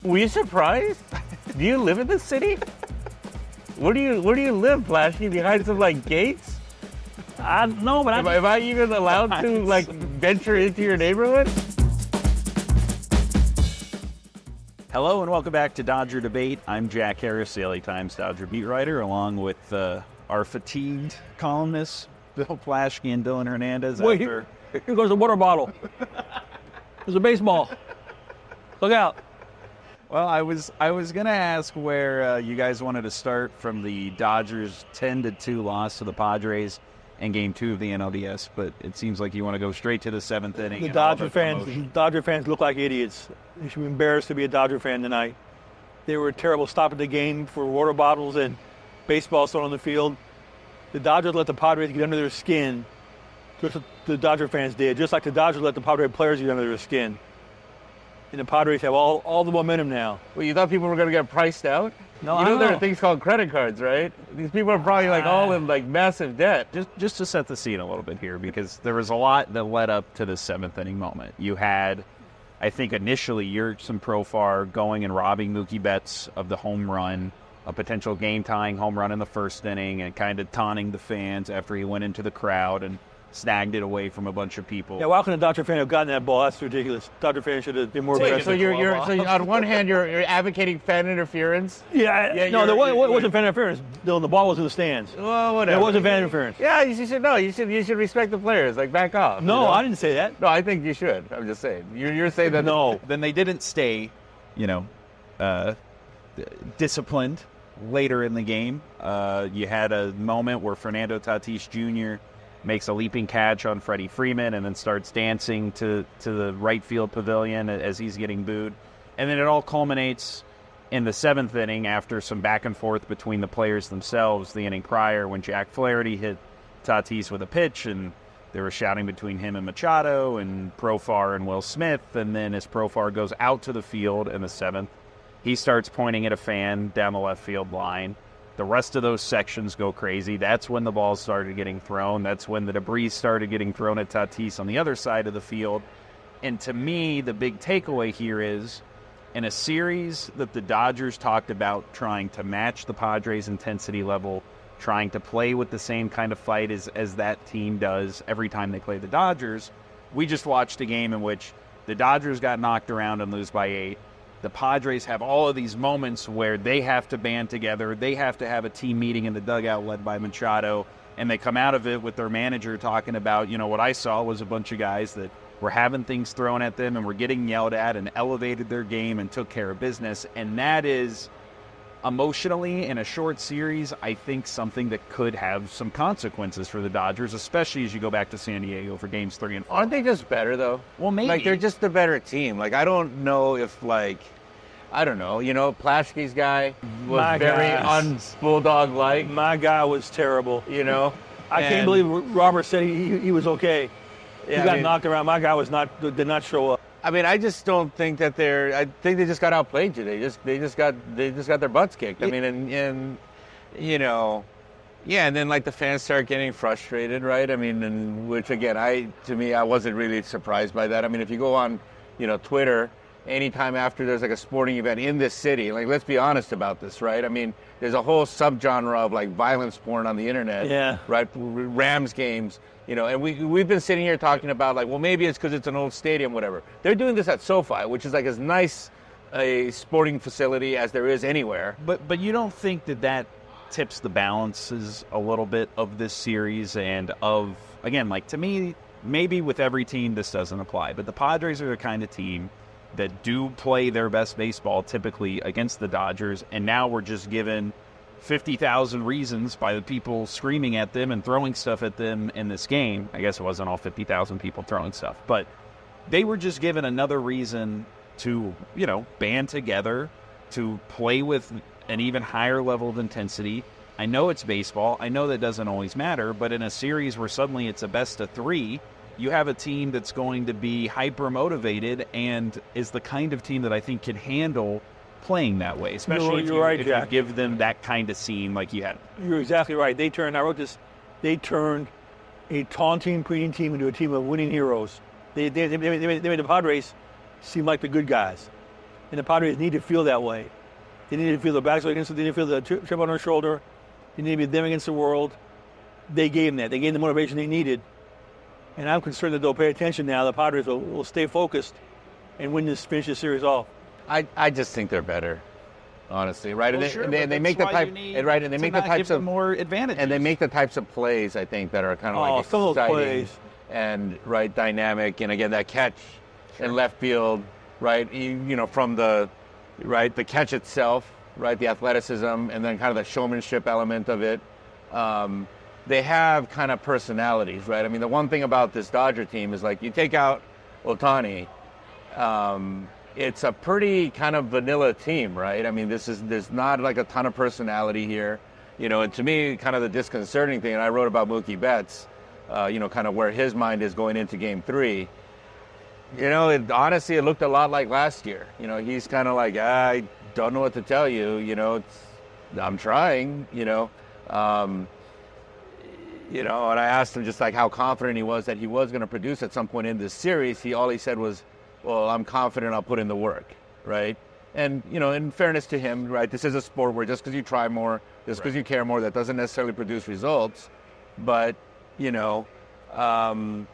Were you surprised? Do you live in the city? Where do you live, Plaschke? Behind some gates? No, but Am I even allowed to venture into your neighborhood? Hello and welcome back to Dodger Debate. I'm Jack Harris, the LA Times Dodger beat writer, along with our fatigued columnists, Bill Plaschke and Dylan Hernández. Wait, here goes the water bottle. There's a baseball. Look out. Well, I was gonna ask where you guys wanted to start from the Dodgers 10-2 loss to the Padres in Game 2 of the NLDS, but it seems like you want to go straight to the seventh inning. The Dodger fans look like idiots. They should be embarrassed to be a Dodger fan tonight. They were terrible stopping the game for water bottles and baseballs thrown on the field. The Dodgers let the Padres get under their skin, just what the Dodger fans did, just like the Dodgers let the Padres players get under their skin. And the Padres have all the momentum now. Well, you thought people were going to get priced out? No, you I know don't there know. are things called credit cards, right? These people are probably all in massive debt. Just to set the scene a little bit here, because there was a lot that led up to this seventh inning moment. You had, I think initially, Yerkson Profar going and robbing Mookie Betts of the home run, a potential game-tying home run in the first inning, and kind of taunting the fans after he went into the crowd and snagged it away from a bunch of people. Yeah, why couldn't a Dodger fan have gotten that ball? That's ridiculous. Dodger fans should have been more aggressive. So you're on one hand you're advocating fan interference. No, there wasn't fan interference. Dylan, the ball was in the stands. Well, whatever. There wasn't fan interference. Yeah, you should respect the players. Back off. No, you know? I didn't say that. No, I think you should. I'm just saying. You're saying that. No. Then they didn't stay, disciplined later in the game. You had a moment where Fernando Tatis Jr. makes a leaping catch on Freddie Freeman and then starts dancing to the right field pavilion as he's getting booed. And then it all culminates in the seventh inning after some back and forth between the players themselves the inning prior when Jack Flaherty hit Tatis with a pitch and there was shouting between him and Machado and Profar and Will Smith. And then as Profar goes out to the field in the seventh, he starts pointing at a fan down the left field line. The rest of those sections go crazy. That's when the balls started getting thrown. That's when the debris started getting thrown at Tatis on the other side of the field. And to me, the big takeaway here is, in a series that the Dodgers talked about trying to match the Padres' intensity level, trying to play with the same kind of fight as that team does every time they play the Dodgers, we just watched a game in which the Dodgers got knocked around and lose by 8. The Padres have all of these moments where they have to band together. They have to have a team meeting in the dugout led by Machado, and they come out of it with their manager talking about, what I saw was a bunch of guys that were having things thrown at them and were getting yelled at and elevated their game and took care of business. And that is, emotionally, in a short series, I think something that could have some consequences for the Dodgers, especially as you go back to San Diego for games 3 and 4. Aren't they just better, though? Well, maybe. They're just a better team. I don't know if, I don't know. Plaschke's guy was very un-Bulldog-like. My guy was terrible. I can't believe Robert said he was okay. He got knocked around. My guy did not show up. I just don't think that I think they just got outplayed today. They just got their butts kicked. And then the fans start getting frustrated, right? Which again, I wasn't really surprised by that. If you go on, Twitter, anytime after there's a sporting event in this city, let's be honest about this, right? There's a whole subgenre of violence porn on the internet, yeah, right? Rams games, and we've been sitting here talking about maybe it's because it's an old stadium, whatever. They're doing this at SoFi, which is as nice a sporting facility as there is anywhere. But you don't think that tips the balances a little bit of this series and of, again, to me, maybe with every team this doesn't apply, but the Padres are the kind of team that do play their best baseball typically against the Dodgers, and now we're just given 50,000 reasons by the people screaming at them and throwing stuff at them in this game. I guess it wasn't all 50,000 people throwing stuff, but they were just given another reason to, band together, to play with an even higher level of intensity. I know it's baseball. I know that doesn't always matter, but in a series where suddenly it's a best of 3, you have a team that's going to be hyper-motivated and is the kind of team that I think can handle playing that way, especially if you give them that kind of scene like you had. You're exactly right. I wrote this, they turned a taunting, preening team into a team of winning heroes. They made the Padres seem like the good guys. And the Padres need to feel that way. They need to feel the backs against it. They need to feel the chip on their shoulder. They need to be them against the world. They gave them that. They gave them the motivation they needed. And I'm concerned that they'll pay attention now. The Padres will stay focused and finish this series off. I just think they're better, honestly, right? Well, And they make the type, right? And they make the types of more advantages. And they make the types of plays, I think, that are kind of like some of those exciting plays. and right dynamic. And again, that catch in left field, right? You know, from the catch itself, right? The athleticism, and then kind of the showmanship element of it. They have kind of personalities, right? I mean, the one thing about this Dodger team is, like, you take out Ohtani, it's a pretty kind of vanilla team, right? I mean, there's not like a ton of personality here, you know. And to me, kind of the disconcerting thing, and I wrote about Mookie Betts, you know, kind of where his mind is going into Game 3. You know, honestly, it looked a lot like last year. You know, he's kind of like, I don't know what to tell you. You know, I'm trying. You know, and I asked him just like how confident he was that he was going to produce at some point in this series. All he said was, "Well, I'm confident I'll put in the work." Right. And, you know, in fairness to him, right, this is a sport where just because you try more, just because you care more, that doesn't necessarily produce results. But, you know, and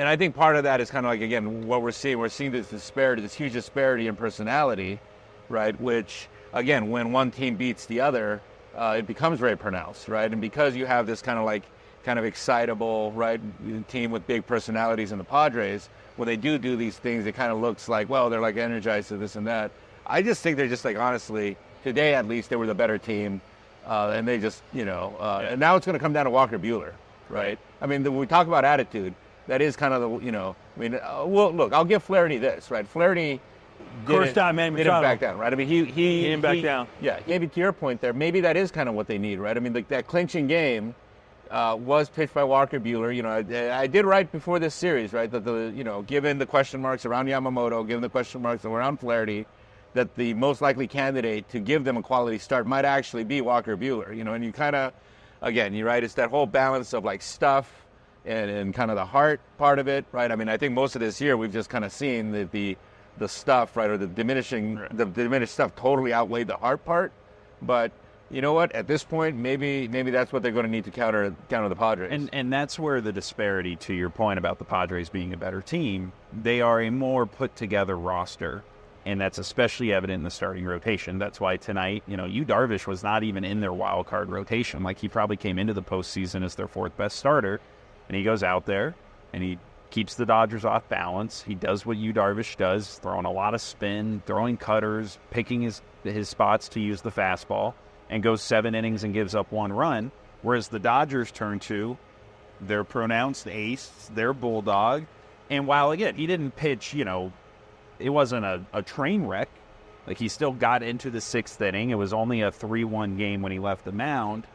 I think part of that is kind of like, again, what we're seeing this disparity, this huge disparity in personality, right? Which, again, when one team beats the other, it becomes very pronounced, right? And because you have this kind of excitable, right, team with big personalities in the Padres, when they do these things, it kind of looks like, well, they're like energized to this and that. I just think they're just like, honestly, today at least they were the better team, and they just, you know, and now it's going to come down to Walker Buehler, right? I mean, when we talk about attitude, that is kind of the, you know, I mean, well, look, I'll give Flaherty this, right? Flaherty didn't back down, right? I mean, he didn't back down. Yeah, maybe to your point there, maybe that is kind of what they need, right? I mean, that clinching game was pitched by Walker Buehler. You know, I did write before this series, right, that you know, given the question marks around Yamamoto, given the question marks around Flaherty, that the most likely candidate to give them a quality start might actually be Walker Buehler. You know, and you kind of, again, you're right, it's that whole balance of like stuff and kind of the heart part of it, right? I mean, I think most of this year we've just kind of seen the stuff, right, or the diminished stuff totally outweighed the heart part. But you know what? At this point, maybe that's what they're going to need to counter the Padres. And that's where the disparity, to your point about the Padres being a better team, they are a more put together roster. And that's especially evident in the starting rotation. That's why tonight, you know, Yu Darvish was not even in their wild card rotation. Like, he probably came into the postseason as their fourth best starter. And he goes out there and he keeps the Dodgers off balance. He does what Yu Darvish does, throwing a lot of spin, throwing cutters, picking his spots to use the fastball, and goes 7 innings and gives up 1 run. Whereas the Dodgers turn to their pronounced ace, their bulldog. And while, again, he didn't pitch, you know, it wasn't a train wreck. Like, he still got into the 6th inning. It was only a 3-1 game when he left the mound.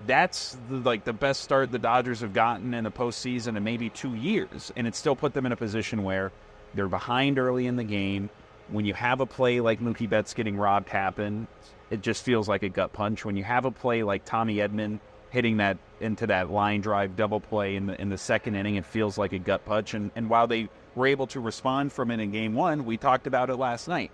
That's the best start the Dodgers have gotten in the postseason in maybe 2 years. And it still put them in a position where they're behind early in the game. When you have a play like Mookie Betts getting robbed happen, it just feels like a gut punch. When you have a play like Tommy Edman hitting that into that line drive double play in the 2nd inning, it feels like a gut punch. And while they were able to respond from it in Game 1, we talked about it last night.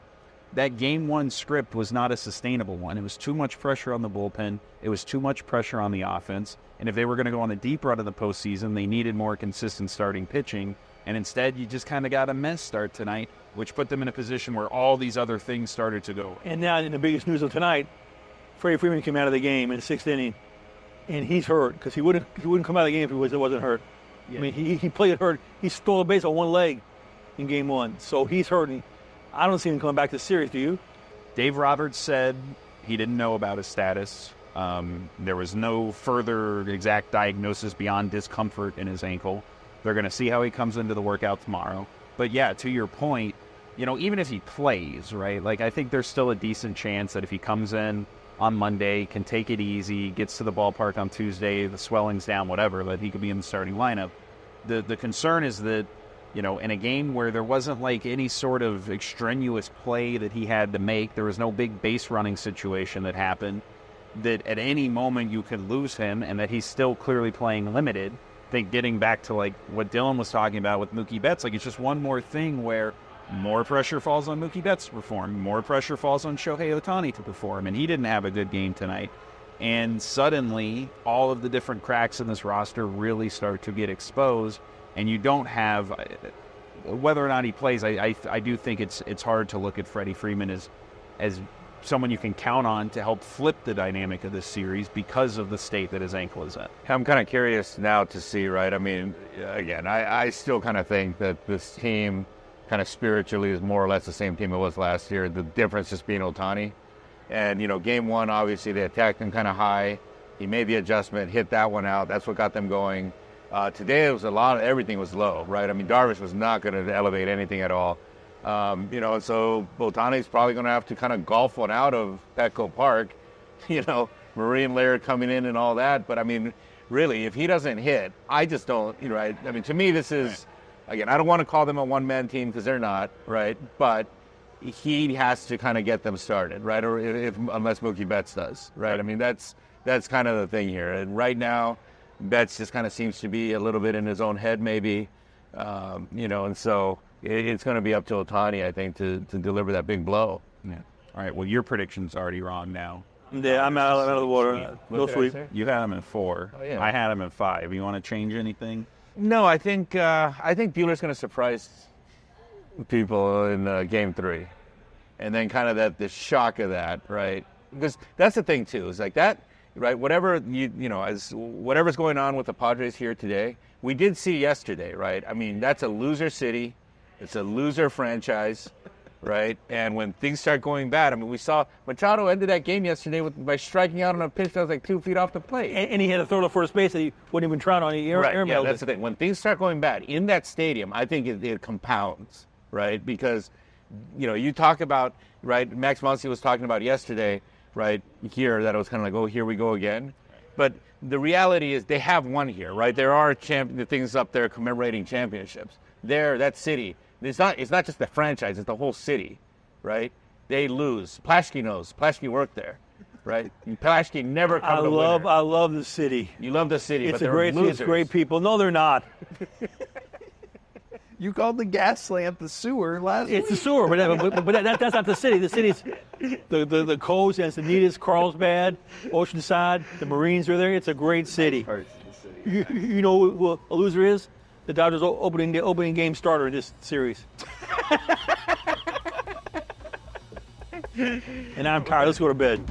That Game 1 script was not a sustainable one. It was too much pressure on the bullpen. It was too much pressure on the offense. And if they were going to go on a deep run in the postseason, they needed more consistent starting pitching. And instead, you just kind of got a mess start tonight, which put them in a position where all these other things started to go. And now, in the biggest news of tonight, Freddie Freeman came out of the game in the 6th inning, and he's hurt because he wouldn't come out of the game if he wasn't hurt. Yeah. I mean, he played hurt. He stole a base on 1 leg in Game 1, so he's hurt. I don't see him coming back to the series, do you? Dave Roberts said he didn't know about his status. There was no further exact diagnosis beyond discomfort in his ankle. They're going to see how he comes into the workout tomorrow. But yeah, to your point, you know, even if he plays, right, like, I think there's still a decent chance that if he comes in on Monday, can take it easy, gets to the ballpark on Tuesday, the swelling's down, whatever, that he could be in the starting lineup. The concern is that, you know, in a game where there wasn't like any sort of extraneous play that he had to make, there was no big base running situation that happened, that at any moment you could lose him, and that he's still clearly playing limited. I think getting back to like what Dylan was talking about with Mookie Betts, like, it's just one more thing where more pressure falls on Mookie Betts to perform. More pressure falls on Shohei Ohtani to perform, and he didn't have a good game tonight. And suddenly, all of the different cracks in this roster really start to get exposed, and you don't have, whether or not he plays, I do think it's hard to look at Freddie Freeman as someone you can count on to help flip the dynamic of this series because of the state that his ankle is in. I'm kind of curious now to see, right? I mean, again, I still kind of think that this team kind of spiritually is more or less the same team it was last year. The difference just being Ohtani. And, game one, obviously, they attacked him kind of high. He made the adjustment, hit that one out. That's what got them going. Today, it was everything was low, right? I mean, Darvish was not going to elevate anything at all. And so Ohtani's probably going to have to kind of golf one out of Petco Park, Marine Laird coming in and all that. But, I mean, really, if he doesn't hit, I just don't, right? I mean, to me, this is, again, I don't want to call them a one-man team because they're not, right? But he has to kind of get them started, right? Or unless Mookie Betts does, right? I mean, that's kind of the thing here. And right now, Betts just kind of seems to be a little bit in his own head maybe, and so it's going to be up to Ohtani, I think, to deliver that big blow. Yeah. All right, well, your prediction's already wrong now. Yeah, I'm out of the water. No sweep. You had him in 4. Oh, yeah. I had him in 5. You want to change anything? No, I think Buehler's going to surprise people in Game 3, and then kind of the shock of that, right? Because that's the thing too. Is like that, right? Whatever as whatever's going on with the Padres here today, we did see yesterday, right? I mean, that's a loser city, it's a loser franchise, right? And when things start going bad, I mean, we saw Machado ended that game yesterday by striking out on a pitch that was like 2 feet off the plate, and he had to throw to first base that he wouldn't even try on. Right? Yeah, that's the thing. When things start going bad in that stadium, I think it compounds. Right, because, you talk about, right, Max Muncy was talking about yesterday, right, here, that it was kind of like, oh, here we go again. But the reality is they have won here, right? There are things up there commemorating championships. That city, it's not just the franchise, it's the whole city, right? They lose. Plaschke knows. Plaschke worked there, right? Plaschke never covered a winner. I love the city. You love the city, but they're It's losers. great people. No, they're not. You called the gas lamp the sewer last week. It's the sewer, but that's not the city. The city's the coast, Encinitas, Carlsbad, Oceanside. The Marines are there. It's a great city. You know who a loser is? The Dodgers opening game starter in this series. And I'm tired. Let's go to bed.